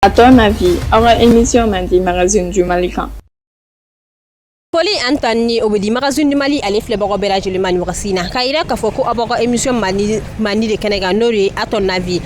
À ton avis, aura émission Mandi Magazine du Malikan? Poli Antani obedi magazine du Mali ale filɛ bɔgɔ bɛɛ lajɛlen ma ɲɔgɔn na k'a yira k'a fɔ ko abaga émission mani de kɛnɛ kan n'o ye à ton avis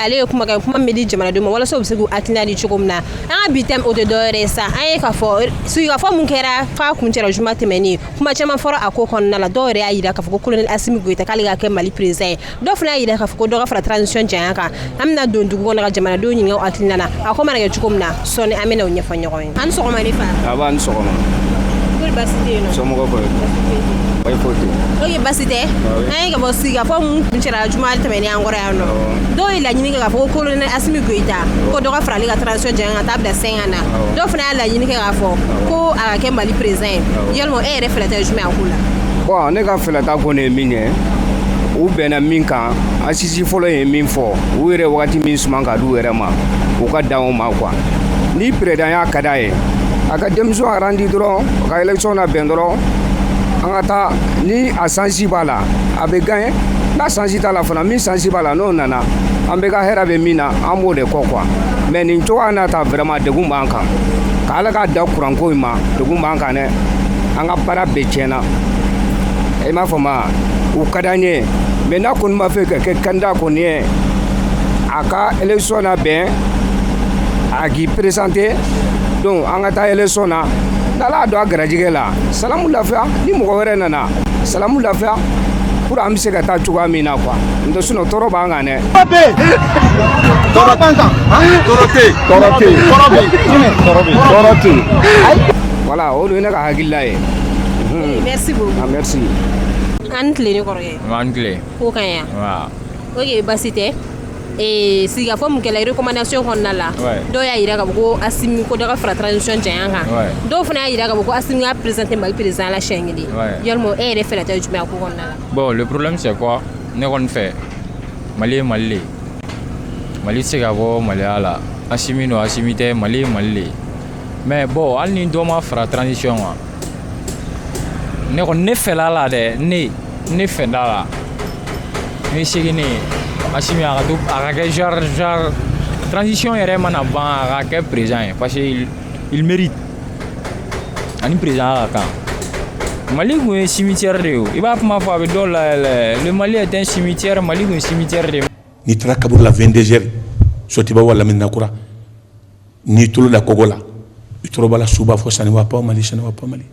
ale ye kuma min di jamanadenw ma walasa u bɛ se k'u hakilina di cogo min na an ka bi thème o tɛ dɔwɛrɛ ye sa an ye k'a fɔ sigikafɔ mun kɛra f'a kuncɛra juma tɛmɛnen kuma caman fɔra a ko kɔnɔna la dɔw yɛrɛ y'a yira k'a fɔ ko colonel Asimi Goyita k'ale ka kɛ Mali président ye dɔw fana y'a yira k'a fɔ ko dɔ ka fara transition janya kan an bɛna don dugu kɔnɔ ka jamanadenw ɲininka u hakilina na a ko mana kɛ cogo min na sɔɔni an bɛna o ɲɛfɔ ɲɔgɔn ye. An sɔgɔma ne fa. Aba ni sɔgɔma. Somɔgɔw bɛ yen oye basi tɛ an ye ka bɔ sigikafɔ mun kuncɛra juma tɛmɛnen an kɔrɔ yan nɔ dɔw ye laɲini kɛ k'a fɔ ko colonel Asimi Goyita ko dɔ ka fara ale ka transition janya ka taa bila 5 ans na dɔw fana y'a laɲini kɛ k'a fɔ ko a ka kɛ Mali président ye yalima e yɛrɛ fɛlɛta ye jumɛn a ko la. Bon ne ka fɛlɛta kɔni ye min ye u bɛnna min kan asisi fɔlɔ ye min fɔ u yɛrɛ wagati min suman ka di u yɛrɛ ma u ka dan o ma quoi ni président y'a ka d'a ye a ka denmuso arandi dɔrɔn a ka élection na bɛn dɔrɔn an ka taa ni a sansi b'a la a bɛ gagné n'a sansi t'a la fana min sansi b'a la n'o nana an bɛ ka hɛrɛ bɛ min na an b'o de kɔ quoi mais nin cogoya n'a ta vraiment degun b'an kan k'ala ka da kuranko in ma degun b'an kan dɛ an ka baara bɛɛ tiɲɛna i m'a fɔ ma u ka d'an ye mais n'a kɔni ma fɛ ka kɛ candidat kɔni ye a ka élection na bɛn a k'i présenter donc an ka taa élection na n'ala don a garijɛgɛ la salamu lafiya ni mɔgɔ wɛrɛ nana salamu lafiya pour an bɛ se ka taa cogoya min na quoi n tɛ sinon tɔɔrɔ b'an kan dɛ. tɔɔrɔ b'an kan tɔɔrɔ tɛ yen. voilà o de ye ne ka hakilila ye. merci beaucoup. merci. an tile ni kɔrɔkɛ. an tile. ko ka ɲi wa. ok basi tɛ. sigikafɔ mun kɛla recommandation kɔnɔna la dɔw y'a yira k'a fɔ ko Asimi ko dɔ ka fara transition janya kan dɔw fana y'a yira k'a fɔ ko Asimi ka présenter Mali président la siɲɛ kelen yalima e yɛrɛ fɛlɛta ye jumɛn a ko kɔnɔna la. Bon le problème c'est quoi ne kɔni fɛ Mali ye Mali le Mali tɛ se ka bɔ Maliya la Asimi don Asimi tɛ Mali ye Mali le mais bon hali ni dɔ ma fara transition kan ne kɔni ne fɛla la dɛ ne fɛla la ne segin ne Asimi a ka kɛ genre transition yɛrɛ mana ban a ka kɛ président ye parce que il mérite ani président ka kan Mali kun ye cimetière de ye i b'a kuma fɔ a bɛ dɔw la yɛlɛ le Mali est un cimetière Mali kun ye cimetière de. N'i taara kaburu la 22h Sotiba wala Minakura n'i tolo la kogo la i tɔrɔ b'a la su b'a fɔ ça ne va pas au Mali ça ne va pas au Mali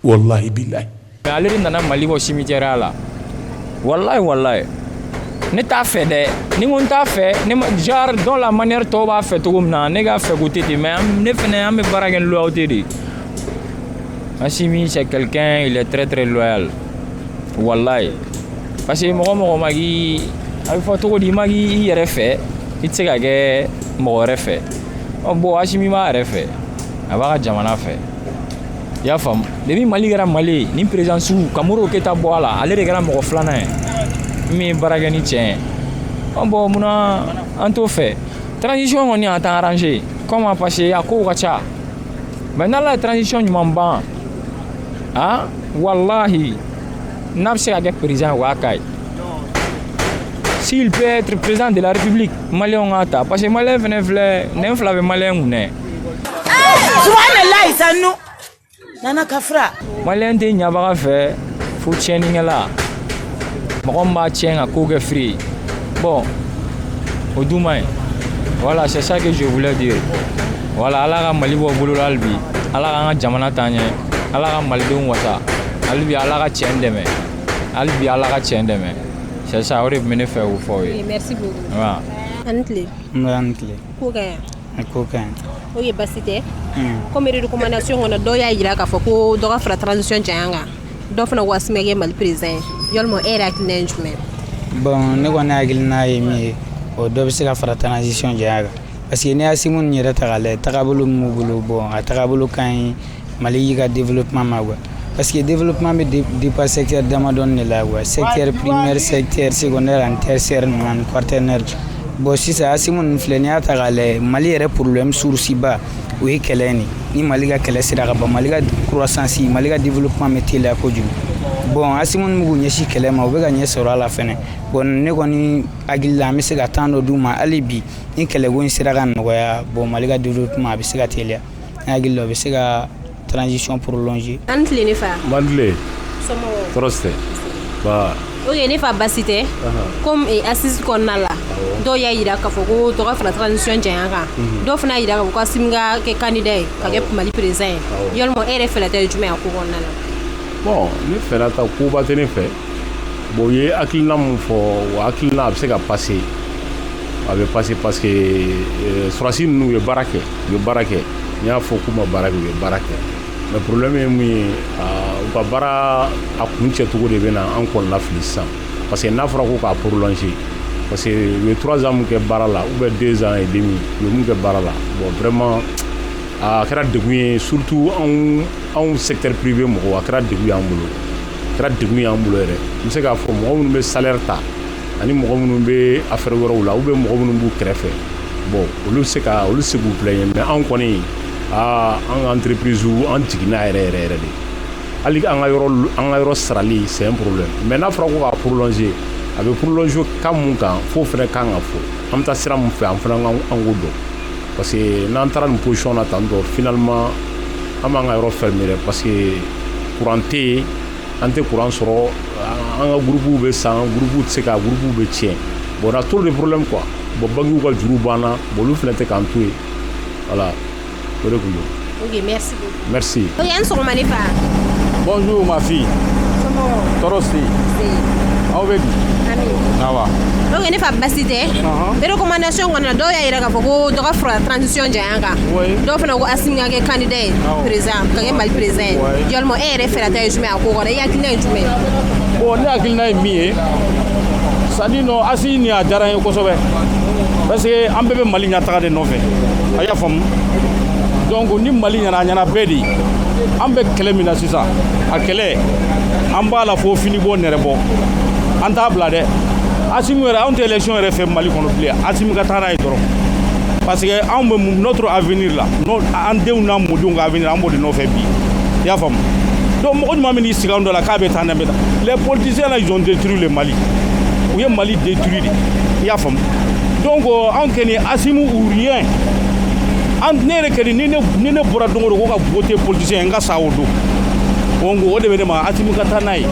wallahi billahi. mais ale de nana Mali bɔ cimetière la wallahi ne t'a fɛ dɛ ni ko n t'a fɛ ne genre dans la manière tɔw b'a fɛ cogo min na ne k'a fɛ ko tɛ ten mais ne fɛnɛ an bɛ baara kɛ ni loyauté de Asimi c'est quelqu'un il est très très loyal wallahi parce que mɔgɔ ma k'i a bɛ fɔ cogo di i ma k'i yɛrɛ fɛ i tɛ se ka kɛ mɔgɔ wɛrɛ fɛ bon Asimi b'a yɛrɛ fɛ a b'a ka jamana fɛ i y'a faamu depuis Mali kɛra Mali ye ni président sugu ka Modibo Keyita bɔ a la ale de kɛra mɔgɔ filanan ye min ye baara kɛ ni tiɲɛ ye bon munna an t'o fɛ transition kɔni a t'an arranger comment parce que a kow ka ca mais n'ala ye transition ɲuman ban wallahi n'a bɛ se ka kɛ président o y'a ka ye s'il peut être président de la République maliyɛnw k'a ta parce que maliyɛn fɛnɛ filɛ nɛn fila bɛ maliyɛn kun dɛ. subhanallah sanu nana kafra. maliyɛn tɛ ɲabaga fɛ fo tiɲɛnikɛla. mɔgɔ min b'a tiɲɛ ka ko kɛ free bon o dun man ɲi voilà c'est ça que je voulais dire voilà ala ka Mali bɔ bolo la hali bi ala k'an ka jamana taa ɲɛ ala ka malidenw wasa hali bi ala ka tiɲɛ dɛmɛ hali bi ala ka tiɲɛ dɛmɛ c'est ça o de tun bɛ ne fɛ o fɔ o ye. merci beaucoup. waaw. an tile. an tile. ko ka ɲi. ko ka ɲi. o ye basi tɛ. comme recommandation kɔnɔ dɔw y'a yira k'a fɔ ko dɔ ka fara transition janya kan dɔw fana ko Asimi ka kɛ Mali président ye yalima e yɛrɛ hakilina ye jumɛn. bon ne kɔni hakilina ye min ye o dɔ bɛ se ka fara transition janya kan parce que ni Asimi ninnu yɛrɛ ta k'a lajɛ tagabolo min b'u bolo bon a tagabolo ka ɲi Mali yi ka développement ma quoi parce que développement bɛ dépend secteur damadɔni de la quoi secteur primaire secteur secondaire ani tertiaire ninnu ani quaternaire bon sisan Asimi ninnu filɛ n'i y'a ta k'a lajɛ Mali yɛrɛ problème source ba o ye kɛlɛ ni Mali ka kɛlɛ sera ka ban Mali ka croissance Mali ka développement bɛ teliya kojugu bon Asimu mugu ɲɛsi kɛlɛ ma u bɛ ka ɲɛ sɔrɔ a la fɛnɛ bon ne kɔni hakili la an bɛ se ka temps dɔ d'u ma hali bi ni kɛlɛko in sera ka nɔgɔya bon Mali ka développement a bɛ se ka teliya ne hakili la u bɛ se ka transition prolonger. An tile ne fa. Mandle. Tɔɔrɔ tɛ. Ba. Ok ne fa basi tɛ. Comme assise kɔnɔna la. Dɔw y'a yira k'a fɔ ko dɔ ka fara transition janya kan. Dɔw fana y'a yira k'a fɔ ko Assimi ka kɛ candidat ye ka kɛ Mali président ye. Yalima e yɛrɛ fɛla tɛ jumɛn a ko kɔnɔna la? Bon ne fɛla ta koba tɛ ne fɛ. Bon u ye hakilina mun fɔ o hakilina a bɛ se ka passer. A bɛ passer parce que sɔrɔdasi ninnu u ye baara kɛ. U ye baara kɛ. N'i y'a fɔ k'u ma baara kɛ u ye baara kɛ. Mais problème ye mun ye u ka baara a kun cɛcogo de bɛ na an kɔni lafili sisan. Parce que n'a fɔra ko k'a prolonger. Parce que u ye 3 ans mun kɛ baara la ou bien 2 ans et demi u ye mun kɛ baara la. Bon vraiment a kɛra degun ye surtout anw secteur privé mɔgɔw a kɛra degun y'an bolo. A kɛra degun y'an bolo yɛrɛ. N bɛ se k'a fɔ mɔgɔ minnu bɛ salaire ta ani mɔgɔ minnu bɛ affaire wɛrɛw la ou bien mɔgɔ minnu b'u kɛrɛfɛ. Bon olu bɛ se k'u plaigner mais anw kɔni an ka entreprise an jiginna yɛrɛ de. Hali an ka yɔrɔ sarali c'est un problème. Mais n'a fɔra ko k'a prolonger a bɛ prolonger kan mun kan f'o fana kan ka fɔ. An bɛ taa sira mun fɛ an fana an k'o dɔn. Parce que n'an taara nin position na tan tɔ finalement an b'an ka yɔrɔ fermer dɛ parce que courant tɛ yen an tɛ courant sɔrɔ an ka groupe bɛ san groupe tɛ se ka groupe bɛ tiɲɛ. Bon on a trop de problèmes quoi. Bon banquiw ka juru banna bon olu fana tɛ k'an to yen voilà. Ok, merci beaucoup. Merci. Ok, an sɔgɔma ne fa. Bonjour ma fille. Tɔɔrɔ si. Aw bɛ di? Ami. Awa. Ok, ne fa basi tɛ. Recommandation kɔni na dɔw y'a yira k'a fɔ ko dɔ ka fara transition janya kan. Dɔw fana ko Assimi ka kɛ candidat ye président ka kɛ Mali président ye. Yalima e yɛrɛ fɛla ta ye jumɛn a ko kɔnɔ? E hakilina ye jumɛn? Bon ne hakilina ye min ye c'est à dire non Assimi nin a diyara n ye kosɛbɛ parce que an bɛɛ bɛ Mali ɲɛtaga de nɔfɛ a y'a faamu. Donc ni Mali ɲɛna a ɲɛna bɛɛ de ye. An bɛ kɛlɛ min na sisan a kɛlɛ an b'a la fo fini bɔ nɛrɛ bɔ an t'a bila dɛ. Assimi yɛrɛ anw tɛ élection yɛrɛ fɛ Mali kɔnɔ bilen Assimi ka taa n'a ye dɔrɔn parce que anw bɛ notre avenir la an denw n'a mɔdenw ka avenir an b'o de nɔfɛ bi i y'a faamu. Donc mɔgɔ ɲuman min n'i sigi anw dɔ la k'a bɛ taa n'a bɛ taa les politiciens là ils ont détruit le Mali u ye Mali détruit de i y'a faamu. Donc anw kɔni Assimi ou rien ne yɛrɛ kɛni ni ne bɔra don o don ko ka voter politicien n ka sa o don donc o de bɛ ne ma Assimi ka taa n'a ye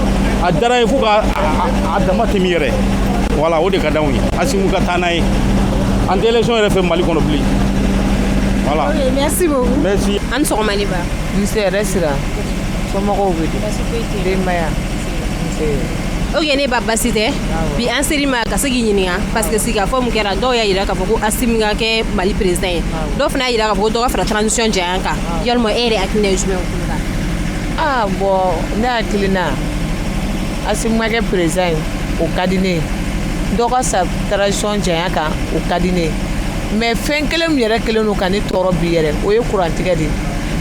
a dara ye fo ka a dama tɛmɛ yɛrɛ voilà o de ka d'anw ye Assimi ka taa n'a ye an tɛ élection yɛrɛ fɛ Mali kɔnɔ bilen voilà. Ok, merci beaucoup. Merci. An sɔgɔma ne ba. Nse yɛrɛ sira somɔgɔw bɛ di denbaya nse. Ok ne ba basi tɛ bi an seri ma ka se k'i ɲininka parce que sigikafɔ mun kɛra dɔw y'a yira k'a fɔ ko Assimi ka kɛ Mali président ye dɔw fana y'a yira k'a fɔ ko dɔ ka fara transition janya kan yalima e yɛrɛ hakilina ye jumɛn o ko kan? Bon ne hakilina Assimi ka kɛ président ye o ka di ne ye dɔ ka sa transition janya kan o ka di ne ye mais fɛn kelen min yɛrɛ kelen don ka ne tɔɔrɔ bi yɛrɛ o ye courant tigɛ de ye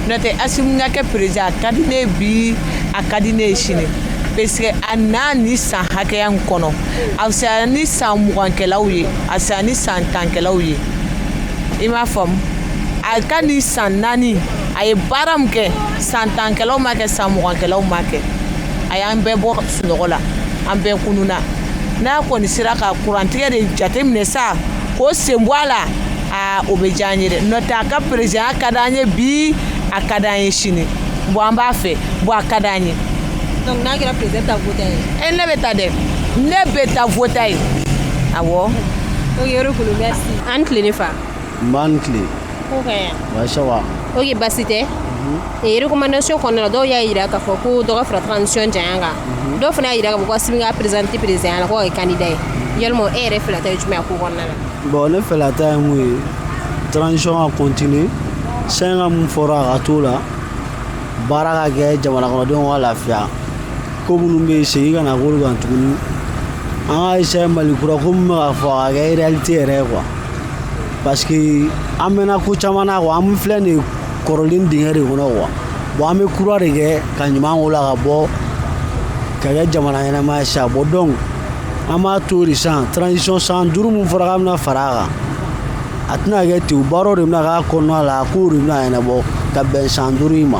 n'o tɛ Assimi ka kɛ président a ka di ne ye bi a ka di ne ye sini. Parce que a n'a ni san hakɛya in kɔnɔ a bɛ se ni san 20kɛlaw ye a bɛ se ni san 10kɛlaw ye i m'a faamu a ka ni san 4 a ye baara min kɛ san 10kɛlaw ma kɛ san 20kɛlaw ma kɛ a y'an bɛɛ bɔ sunɔgɔ la an bɛɛ kununa n'a kɔni sera ka kurantigɛ de jateminɛ sa k'o sen bɔ a la o bɛ diya an ye dɛ n'o tɛ a ka président ka d'an ye bi a ka d'an ye sini bon an b'a fɛ bon a ka d'an ye. Donc n'a kɛra président ta voter ye. Ne bɛ taa dɛ ne bɛ taa voter ye awɔ. Ok Yorokolo merci. An tile ne fa. N b'a ni tile. Ko ka ɲi. Basi wa. Ok basi tɛ. Recommandation kɔnɔna la dɔw y'a yira k'a fɔ ko dɔ ka fara transition janya kan dɔw fana y'a yira k'a fɔ ko Assimi ka présenter président la ko ka kɛ candidat ye yalima e yɛrɛ fɛla ta ye jumɛn a ko kɔnɔna la? Bon ne fɛla ta ye mun ye transition ka continuer sɛn ka mun fɔra a ka t'o la baara ka kɛ jamana kɔnɔdenw ka lafiya ko minnu bɛ yen segin ka na k'olu kan tuguni an ka essayer Mali kura ko min bɛ ka fɔ a ka kɛ réalité yɛrɛ ye quoi parce que an mɛnna ko caman na quoi an filɛ nin kɔrɔlen dingɛ de kɔnɔ quoi bon an bɛ kura de kɛ ka ɲuman k'o la ka bɔ ka kɛ jamana ɲɛnama ye sa bon donc an b'a to de sisan transition san 5 min fɔra k'a bɛna fara a kan a tɛna kɛ ten baaraw de bɛna k'a kɔnɔna la kow de bɛna ɲɛnabɔ ka bɛn san 5 in ma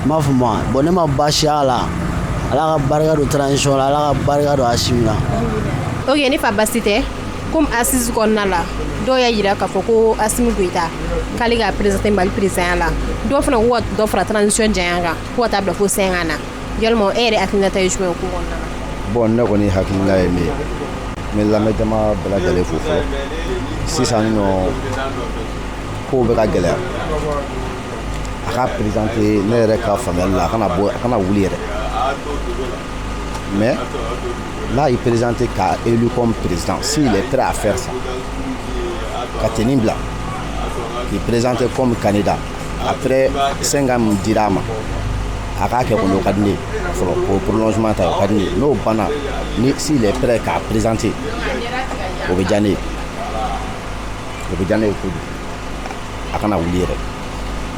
n m'a faamu wa bon ne ma baasi y'a la ala ka barika don transition la ala ka barika don Asimi la. Ok, ne fa basi tɛ comme assise kɔnɔna la dɔw y'a yira k'a fɔ ko Asimi Goyita k'ale ka présenter Mali président la dɔw fana ko ka dɔ fara transition janya kan ko ka taa bila fo 5 ans na yalima e yɛrɛ hakilinata ye jumɛn ye ko kɔnɔna la. Bon ne kɔni hakilina ye min ye n bɛ lamɛn jama bɛɛ lajɛlen fo fɔlɔ sisan nɔ kow bɛ ka gɛlɛya a ka présenter ne yɛrɛ ka faamuyali la a kana wuli yɛrɛ mais là il présente qu'a élu comme président s'il est prêt à faire ça ka tenir bila il présente comme candidat après 5 ans dira ma a k'a kɛ kɔni o ka di ne ye fɔlɔ o prolongement ta o ka di ne ye n'o banna ni s'il est prêt k'a présenter o bɛ diya ne ye kojugu a kana wuli yɛrɛ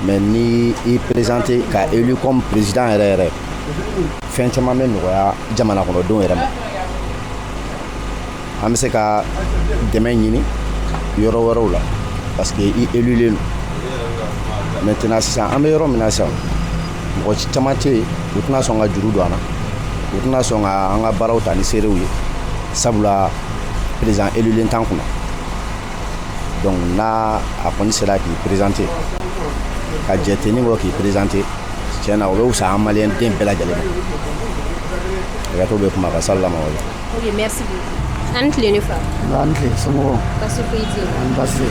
mais ni i présenter k'a élu comme président yɛrɛ fɛn caman bɛ nɔgɔya jamana kɔnɔdenw yɛrɛ ma an bɛ se ka dɛmɛ ɲini yɔrɔ wɛrɛw la parce que i élulen don maintenant sisan an bɛ yɔrɔ min na sisan mɔgɔ caman tɛ yen u tɛna sɔn ka juru don an na u tɛna sɔn ka an ka baaraw ta ni seerew ye sabula président élulen t'an kunna donc n'a a kɔni sera k'i présenter ka jɛ tenni kɔ k'i présenter tiɲɛ na o bɛ wusa an maliyɛn den bɛɛ lajɛlen ma hakɛto bɛ kuma ka sali lama o la. Ok, merci beaucoup. An tile ne fa. An tile somɔgɔw. Basi foyi tɛ yen. Basi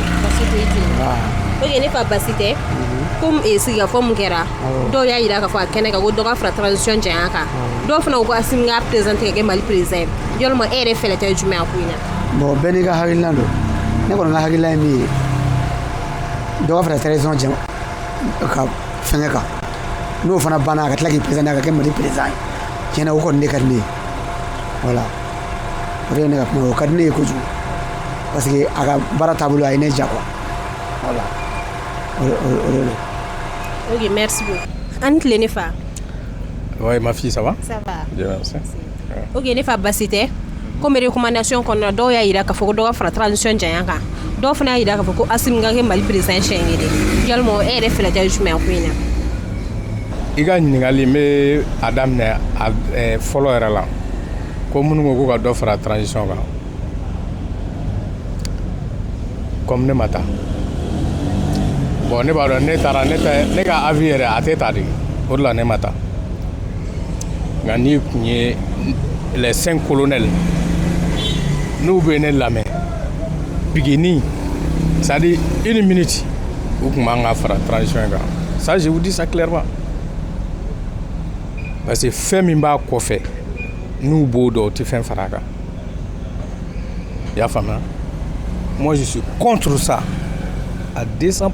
foyi tɛ yen. Ok, ne fa basi tɛ. Comme sigikafɔ mun kɛra dɔw y'a yira k'a fɔ a kɛnɛ kan ko dɔ ka fara transition janya kan dɔw fana ko Asimi k'a présenter ka kɛ Mali président ye yalima e yɛrɛ fɛlɛ tɛ jumɛn a ko in na. Bon bɛɛ n'i ka hakilina don ne kɔni ka hakilina ye min ye dɔ ka fara transition janya ka fɛngɛ kan n'o fana banna a ka tila k'i présenter a ka kɛ Mali président ye tiɲɛ na o kɔni de ka di ne ye voilà o de ye ne ka kuma o ka di ne ye kojugu parce que a ka baara taabolo a ye ne diya quoi voilà o de don. Ok, merci beaucoup. An tile ne fa. Ouais, ma fille, ça va? Ça va. Bien, merci. Ok, ne fa basi tɛ comme recommandation kɔnɔna dɔw y'a yira k'a fɔ ko dɔ ka fara transition janya kan dɔw fana y'a yira k'a fɔ ko Asimi ka kɛ Mali président siɲɛ kelen yalima e yɛrɛ fɛlɛ tɛ jumɛn a ko in na. I ka ɲininkali n bɛ a daminɛ fɔlɔ yɛrɛ la ko minnu ko ka dɔ fara transition kan comme ne ma taa bon ne b'a dɔn ne taara ne ka avis yɛrɛ a tɛ ta de o de la ne ma taa nka n'i kun ye les 5 colonels n'u bɛ ne lamɛn bigini c'est à dire 1 minute u tun b'an ka fara transition kan ça je vous dis ça clairement parce que fɛn min b'a kɔfɛ n'u b'o dɔn u tɛ fɛn fara a kan i y'a faamuya moi je suis contre ça à 200%.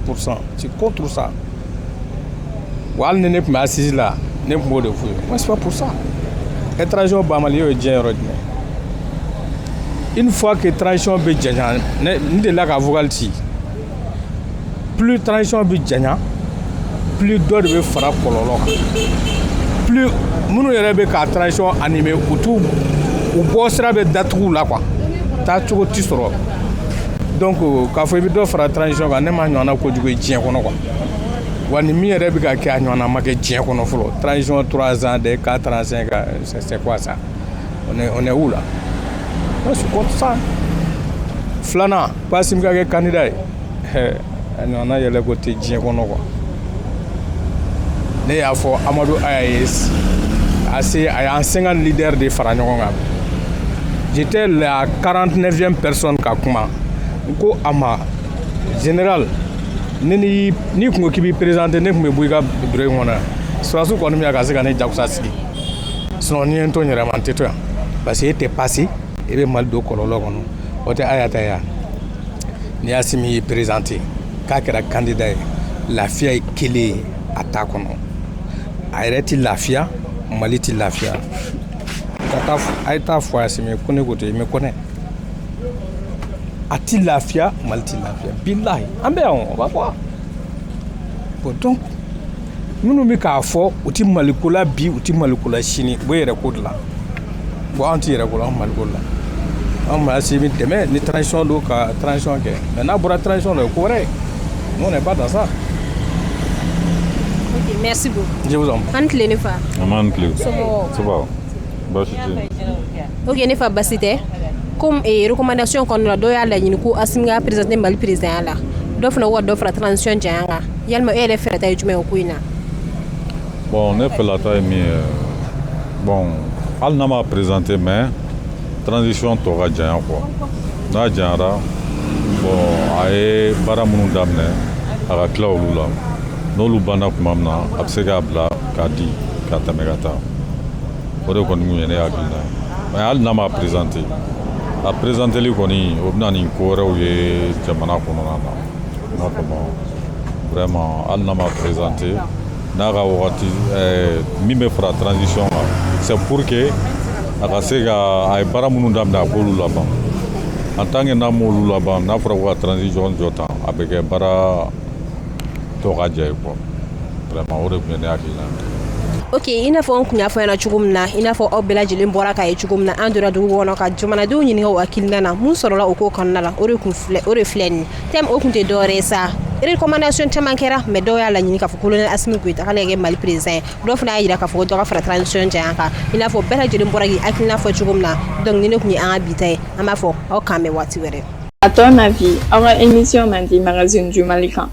Je suis contre ça. Wa hali ni ne tun bɛ assise la ne tun b'o de f'u ye moi c'est pas pour ça transition banbali y'o ye diɲɛ yɔrɔ jumɛn une fois que transition bɛ janya n delila ka vocal ci plus transition bɛ janya plus dɔ de bɛ fara kɔlɔlɔ kan plus minnu yɛrɛ bɛ ka transition animer u bɔ sira bɛ datugu la quoi taa cogo ti sɔrɔ donc k'a fɔ I bɛ dɔ fara transition kan ne ma ɲɔgɔnna kojugu ye diɲɛ kɔnɔ quoi wa ni min yɛrɛ bɛ ka kɛ a ɲɔgɔnna ma kɛ diɲɛ kɔnɔ fɔlɔ transition 3 ans de 4 ans 5 ans c'est quoi ça on est où là moi je suis contre ça filanan ko Asimi ka kɛ candidat ye a ɲɔgɔnna yɛlɛ ko tɛ diɲɛ kɔnɔ quoi ne y'a fɔ Amadu Aya a y'an 50 leaders de fara ɲɔgɔn kan j'étais la 49e personne ka kuma ko a ma général ni kun ko k'i b'i présenter ne kun bɛ bɔ I ka bureau in kɔnɔ surasiw kɔni bɛ ka se ka ne jagosa sigi sinon ni ye n to n yɛrɛ ma n tɛ to yan parce que e tɛ passé e bɛ Mali don kɔlɔlɔ kɔnɔ o tɛ Aya ta yan ni Asimi y'i présenter k'a kɛra candidat ye lafiya ye kelen ye a t'a kɔnɔ a yɛrɛ tɛ lafiya Mali tɛ lafiya a ye taa fɔ Asimi ko ne ko ten i me kɔnɛ a tɛ lafiya Mali tɛ lafiya bilahi an bɛ yan o b'a fɔ bon donc minnu bɛ k'a fɔ u tɛ Maliko la bi u tɛ Maliko la sini u bɛ yɛrɛ ko de la bon an tɛ yɛrɛ ko la an Maliko la an ma Asimi dɛmɛ ni transition don ka transition kɛ mais n'a bɔra transition la o ye ko wɛrɛ ye nous on n'est pas dans ça. Ok, merci beaucoup. Je vous en prie. An tile ne fa. Aman tile. Sobo. Sobo. Baasi tɛ. Ok ne fa basi tɛ. Comme recommandation kɔnɔ la dɔ y'a laɲini ko Assimi ka présenter Mali président la. Dɔ fana wa dɔ fara transition janya kan. Yalima e yɛrɛ fɛrɛta ye jumɛn o ko in na? Bon, ne fɛlata ye min ye bon hali n'a ma présenter mais transition tɔ ka janya quoi. N'a janyara bon a ye baara minnu daminɛ a ka tila olu la. N'olu banna tuma min na a bɛ se k'a bila k'a di ka tɛmɛ ka taa. O de kɔni kun ye ne hakilina ye. Mais hali n'a ma présenter a présenteli kɔni o bɛna nin ko wɛrɛw ye jamana kɔnɔna na. I n'a fɔ bon vraiment hali n'a ma présenter n'a ka wagati min bɛ fara transition kan c'est pour que a ka se ka a ye baara minnu daminɛ a k'olu laban en tant que n'a m'olu laban n'a fɔra ko ka transition jɔ tan a bɛ kɛ baara tɔ ka diya ye quoi vraiment o de tun ye ne hakilina ye. Ok, i n'a fɔ n kun y'a fɔ ɲɛna cogo min na i n'a fɔ aw bɛɛ lajɛlen bɔra k'a ye cogo min na an donna dugu kɔnɔ ka jamanadenw ɲininka o hakilina na mun sɔrɔla o ko kɔnɔna la o de filɛ nin thème o kun tɛ dɔwɛrɛ ye sa recommandation caman kɛra mais dɔw y'a laɲini k'a fɔ colonel Assimi Goïta k'ale ka kɛ Mali président ye dɔw fana y'a jira k'a fɔ ko dɔ ka fara transition janya kan i n'a fɔ bɛɛ lajɛlen bɔra k'i hakilina fɔ cogo min na donc ni ne kun ye an ka bita ye an b'a fɔ aw k'an bɛn waati wɛrɛ. À ton avis, aura émission man di magazine du Malican?